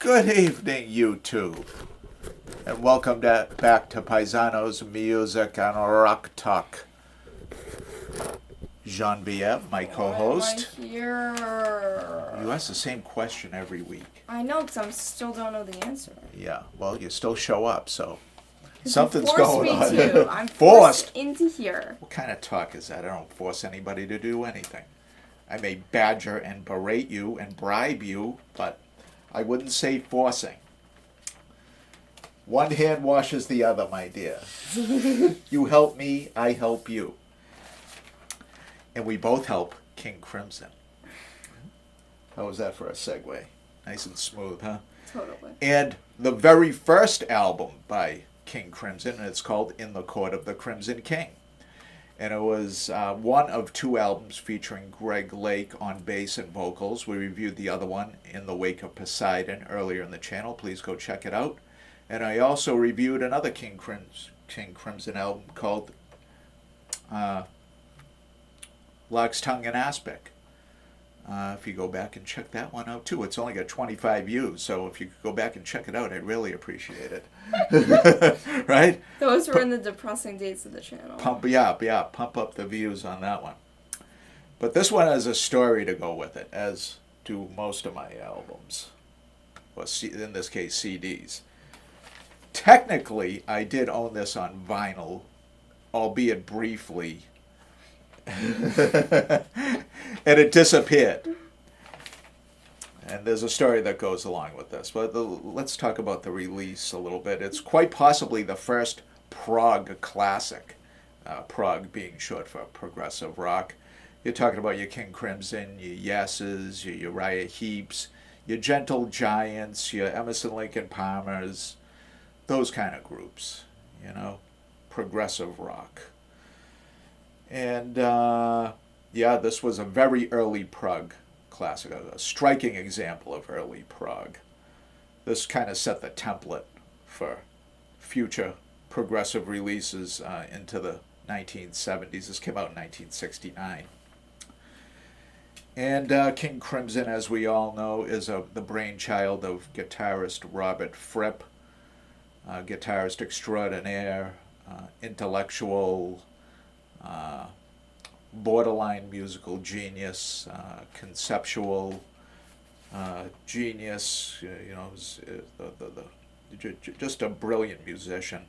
Good evening, YouTube, and welcome back to Paisanos Music and Rock Talk. Genevieve, my co-host. Why am I here? You ask the same question every week. I know, because I still don't know the answer. Yeah, well, you still show up, so something's You going on. forced me to. I'm Forced into here. What kind of talk is that? I don't force anybody to do anything. I may badger and berate you and bribe you, but I wouldn't say forcing. One hand washes the other, my dear. You help me, I help you. And we both help King Crimson. How was that for a segue? Nice and smooth, huh? Totally. And the very first album by King Crimson, and it's called In the Court of the Crimson King. And it was one of two albums featuring Greg Lake on bass and vocals. We reviewed the other one, In the Wake of Poseidon, earlier in the channel. Please go check it out. And I also reviewed another King Crimson album called Lock's Tongue and Aspic. If you go back and check that one out too. It's only got 25 views, so if you could go back and check it out, I'd really appreciate it. Right? Those were in the depressing days of the channel. Pump up the views on that one. But this one has a story to go with it, as do most of my albums. Well, in this case, CDs. Technically, I did own this on vinyl, albeit briefly. And it disappeared. And there's a story that goes along with this. But let's talk about the release a little bit. It's quite possibly the first prog classic. Prog being short for progressive rock. You're talking about your King Crimson, your Yeses, your Uriah Heeps, your Gentle Giants, your Emerson, Lake and Palmers, those kind of groups, you know, progressive rock. And yeah, this was a very early prog classic, a striking example of early prog. This kind of set the template for future progressive releases into the 1970s. This came out in 1969. And King Crimson, as we all know, is the brainchild of guitarist Robert Fripp, guitarist extraordinaire, intellectual, borderline musical genius, conceptual genius, you know, just a brilliant musician.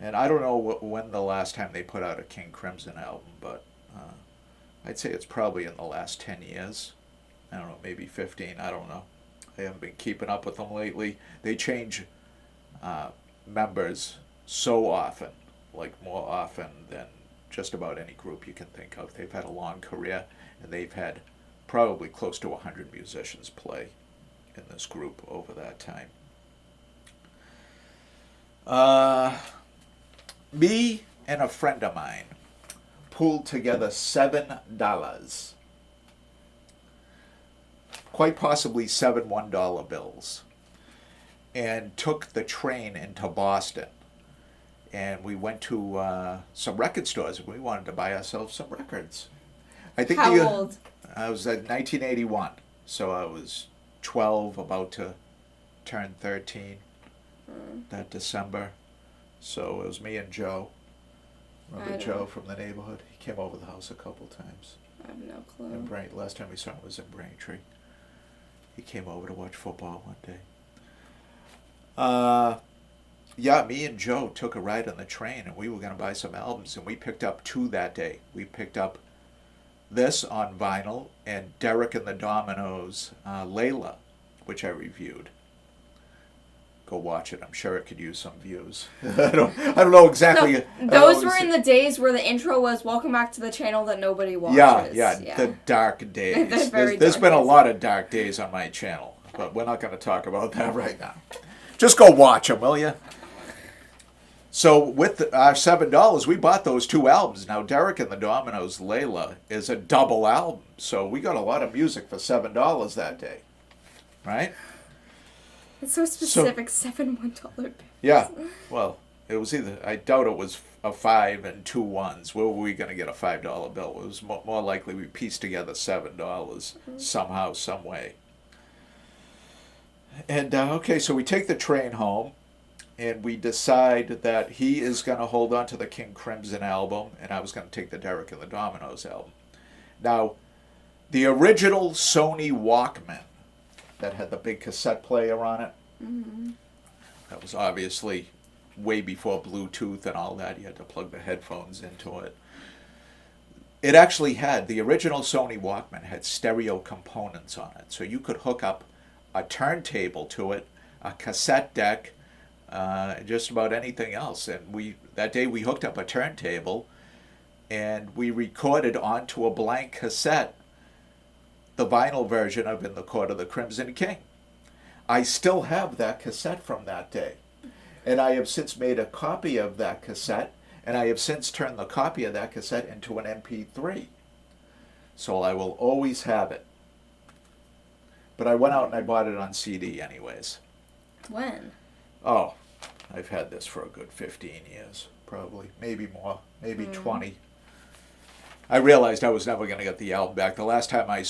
And I don't know when the last time they put out a King Crimson album, but I'd say it's probably in the last 10 years. I don't know, maybe 15, I don't know. I haven't been keeping up with them lately. They change members so often, like more often than just about any group you can think of. They've had a long career, and they've had probably close to 100 musicians play in this group over that time. Me and a friend of mine pulled together $7, quite possibly 7 $1 bills, and took the train into Boston. And we went to some record stores, and we wanted to buy ourselves some records. I think How old? I was at 1981, so I was 12, about to turn 13 that December. So it was me and Joe. Remember Joe from the neighborhood? He came over the house a couple times. I have no clue. Last time we saw him was in Braintree. He came over to watch football one day. Yeah, me and Joe took a ride on the train, and we were going to buy some albums, and we picked up two that day. We picked up this on vinyl, and Derek and the Dominoes, Layla, which I reviewed. Go watch it. I'm sure it could use some views. I don't know exactly. No, those were in the days where the intro was "Welcome back to the channel that nobody watches." Yeah, the dark days. The There's been a lot of dark days on my channel, but we're not going to talk about that right now. Just go watch them, will you? So with our $7, we bought those two albums. Now, Derek and the Dominoes, Layla, is a double album. So we got a lot of music for $7 that day, right? It's so specific, 7 $1 bills. Yeah, well, it was either, I doubt it was a 5 and 2 1s. Where were we going to get a $5 bill? It was more likely we pieced together $7 somehow, some way. And okay, so we take the train home, and we decide that he is going to hold on to the King Crimson album, and I was going to take the Derek and the Dominoes album. Now, the original Sony Walkman that had the big cassette player on it, that was obviously way before Bluetooth and all that. You had to plug the headphones into it. It actually had, the original Sony Walkman had stereo components on it. So you could hook up a turntable to it, a cassette deck, just about anything else. And that day we hooked up a turntable and we recorded onto a blank cassette the vinyl version of In the Court of the Crimson King. I still have that cassette from that day. And I have since made a copy of that cassette, and I have since turned the copy of that cassette into an MP3. So I will always have it. But I went out and I bought it on CD anyways. When? Oh, I've had this for a good 15 years, probably. Maybe more, maybe 20. I realized I was never going to get the album back. The last time I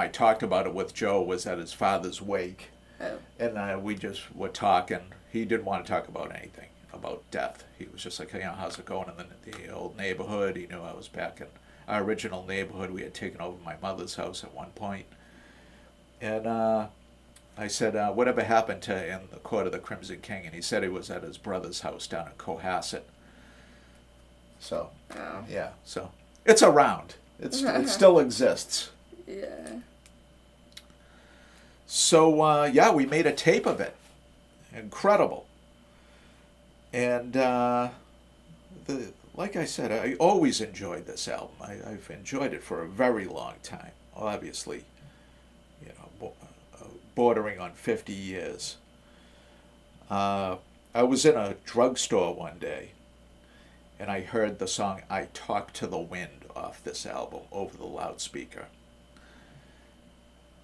talked about it with Joe was at his father's wake. Oh. And we just were talking. He didn't want to talk about anything, about death. He was just like, how's it going in the old neighborhood? He knew I was back in our original neighborhood. We had taken over my mother's house at one point. And I said, whatever happened to In the Court of the Crimson King? And he said he was at his brother's house down in Cohasset. So, yeah, so it's around. It still exists. Yeah. So, we made a tape of it. Incredible. And like I said, I always enjoyed this album. I've enjoyed it for a very long time. Obviously, bordering on 50 years. I was in a drugstore one day, and I heard the song I Talk to the Wind off this album over the loudspeaker.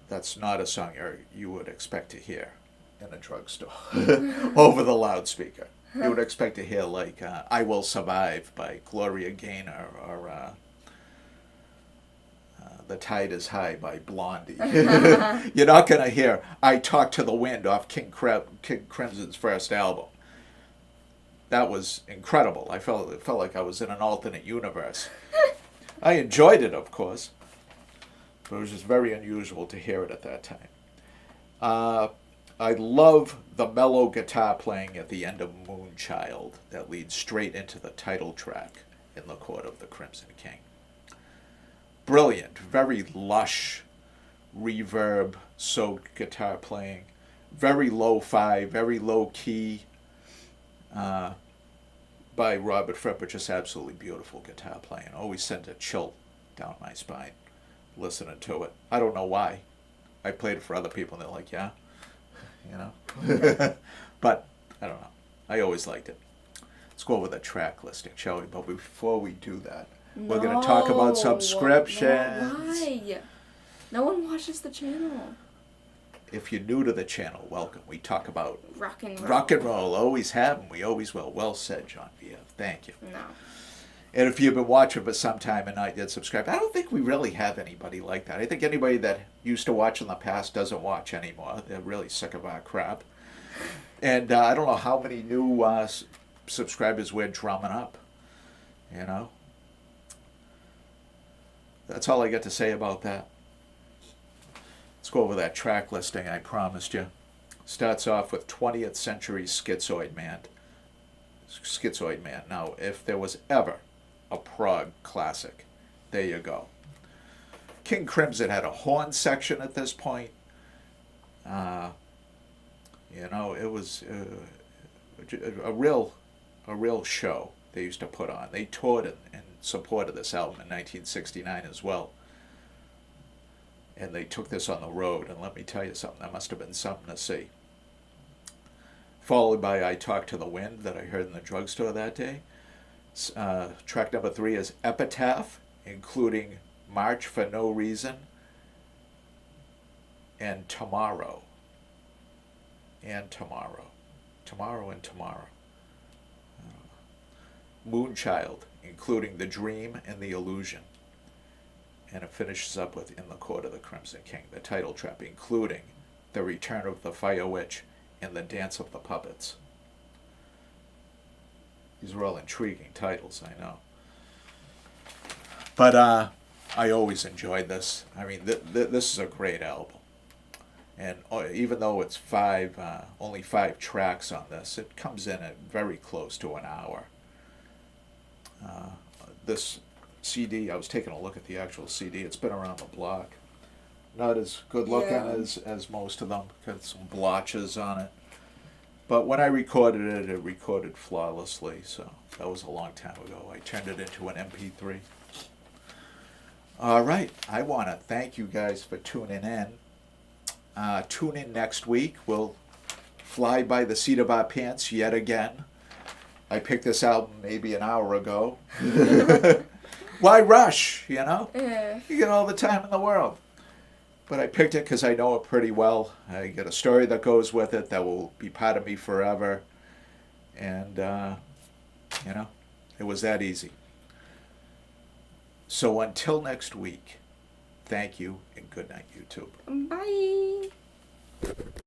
That's not a song you would expect to hear in a drugstore over the loudspeaker. You would expect to hear like I Will Survive by Gloria Gaynor or The Tide is High by Blondie. You're not going to hear I Talk to the Wind off King Crimson's first album. That was incredible. It felt like I was in an alternate universe. I enjoyed it, of course, but it was just very unusual to hear it at that time. I love the mellow guitar playing at the end of Moonchild that leads straight into the title track In the Court of the Crimson King. Brilliant, very lush, reverb-soaked guitar playing, very lo-fi, very low-key, by Robert Fripp, just absolutely beautiful guitar playing. Always sent a chill down my spine listening to it. I don't know why. I played it for other people and they're like, yeah, but I don't know. I always liked it. Let's go over the track listing, shall we? But before we do that, we're going to talk about subscriptions. Why? No one watches the channel. If you're new to the channel, welcome. We talk about rock and roll. Rock and roll. Always have, and we always will. Well said, John V. Thank you. No. And if you've been watching for some time and not yet subscribed, I don't think we really have anybody like that. I think anybody that used to watch in the past doesn't watch anymore. They're really sick of our crap. And I don't know how many new subscribers we're drumming up. That's all I got to say about that. Let's go over that track listing I promised you. Starts off with 20th Century Schizoid Man. Now, if there was ever a prog classic, there you go. King Crimson had a horn section at this point. It was a real show they used to put on. They toured in support of this album in 1969 as well. And they took this on the road, and let me tell you something, that must have been something to see. Followed by I Talk to the Wind that I heard in the drugstore that day. Track number 3 is Epitaph, including March for No Reason and Tomorrow. Tomorrow. Moonchild, including The Dream and The Illusion. And it finishes up with In the Court of the Crimson King, the title track, including The Return of the Fire Witch, and The Dance of the Puppets. These are all intriguing titles, I know. But I always enjoyed this. I mean, this is a great album. And even though it's only 5 tracks on this, it comes in at very close to an hour. This CD, I was taking a look at the actual CD. It's been around the block. Not as good looking as most of them. Got some blotches on it. But when I recorded it, it recorded flawlessly. So that was a long time ago. I turned it into an MP3. All right. I want to thank you guys for tuning in. Tune in next week. We'll fly by the seat of our pants yet again. I picked this album maybe an hour ago. Why rush, you know? You get all the time in the world. But I picked it because I know it pretty well. I get a story that goes with it that will be part of me forever. And, you know, it was that easy. So until next week, thank you and good night, YouTube. Bye.